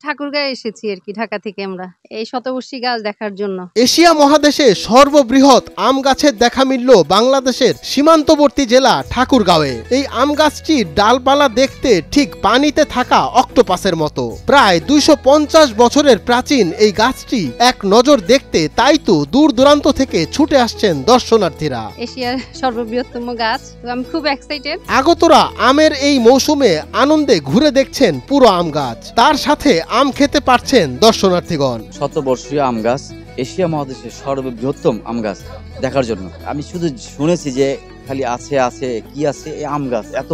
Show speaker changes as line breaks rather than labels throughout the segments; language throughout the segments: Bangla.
ঠাকুরগাঁও এসেছি আর কি, ঢাকা থেকে আমরা এই শতবর্ষী গাছ দেখার জন্য।
এশিয়া মহাদেশে সর্ববৃহৎ আম গাছের দেখা মিলল বাংলাদেশের সীমান্তবর্তী জেলা ঠাকুরগাঁওয়ে। এই আম গাছটির ডালপালা দেখতে ঠিক পানিতে থাকা অক্টোপাসের মতো। প্রায় 250 বছরের প্রাচীন এই গাছটি এক নজর দেখতে তাই তো দূর দূরান্ত থেকে ছুটে আসছেন দর্শনার্থীরা।
এশিয়ার সর্ববৃহত্তম গাছ, আমি খুব এক্সাইটেড।
আগতরা আমের এই মৌসুমে আনন্দে ঘুরে দেখছেন পুরো আম গাছ, তার সাথে আম খেতে পারছেন দর্শনার্থীগণ।
শতবর্ষীয় আম গাছ, এশিয়া মহাদেশের সর্ববৃহত্তম আম গাছ দেখার জন্য। আমি শুধু শুনেছি যে খালি আছে কি আছে এই আম গাছ, এত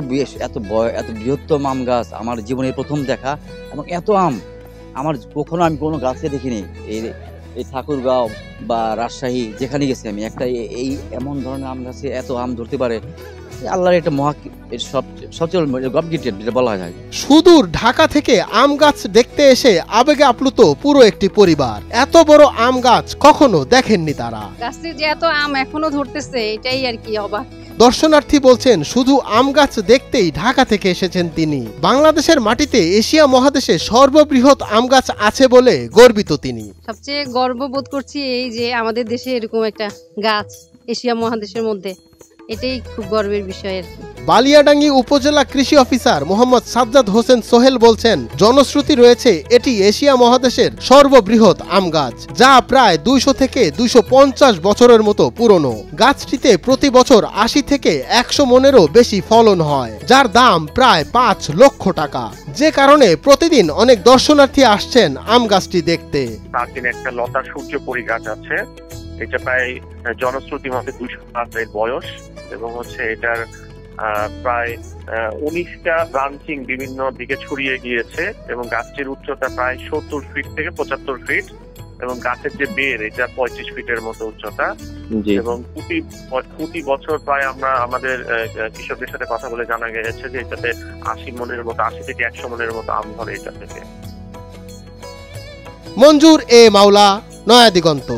বৃহত্তম আম গাছ আমার জীবনে প্রথম দেখা। এবং এত আম আমার কখনো আমি কোনো গাছে দেখিনি। এই ঠাকুরগাঁও বা রাজশাহী যেখানে গেছি আমি, একটা এই এমন ধরনের আম গাছে এত আম ধরতে পারে, আল্লাহর এটা সবচেয়ে বলা যায়।
সুদূর ঢাকা থেকে আম গাছ দেখতে এসে আবেগে আপ্লুত পুরো একটি পরিবার। এত বড় আম গাছ কখনো দেখেননি তারা।
গাছে যে এত আম এখনো ধরতেছে, এটাই আর কি অবাক।
দর্শনার্থী বলছেন শুধু আম গাছ দেখতেই ঢাকা থেকে এসেছেন তিনি। বাংলাদেশের মাটিতে এশিয়া মহাদেশে সর্ববৃহৎ আম গাছ আছে বলে গর্বিত তিনি।
সবচেয়ে গর্ববোধ করছি এই যে আমাদের দেশে এরকম একটা গাছ এশিয়া মহাদেশের মধ্যে, এটাই খুব গর্বের বিষয় আর কি।
বালিয়াডাঙ্গি উপজেলা কৃষি অফিসার মোহাম্মদ সাজ্জাদ হোসেন সোহেল বলছেন, জনশ্রুতি রয়েছে এটি এশিয়া মহাদেশের সর্ববৃহৎ আম গাছ, যা প্রায় 200 থেকে 250 বছরের মতো পুরনো। গাছটিতে প্রতি বছর 80 থেকে 100 মনেরও বেশি ফলন হয়, যার দাম প্রায় 5 লক্ষ টাকা। যে কারণে প্রতিদিন অনেক দর্শনার্থী আসছেন আম গাছটি দেখতে।
প্রাচীন একটা লতা সূর্যপরী গাছ আছে, এটা প্রায় জনশ্রুতি মতে 200 এর বয়স, এবং এটার প্রায় 19টা ব্রাঞ্চিং বিভিন্ন দিকে ছড়িয়ে গিয়েছে, এবং গাছটির উচ্চতা প্রায় 70 ফিট থেকে 75 ফিট, এবং গাছের যে বের এটা 35 ফিটের মতো উচ্চতা। এবং প্রতি বছর প্রায় আমরা আমাদের কৃষকদের সাথে কথা বলে জানা গেছে যে এটাতে 80 থেকে 100 মনের মতো আম ধরে এটা থেকে।
মঞ্জুর এ মাওলা, নয়া দিগন্ত।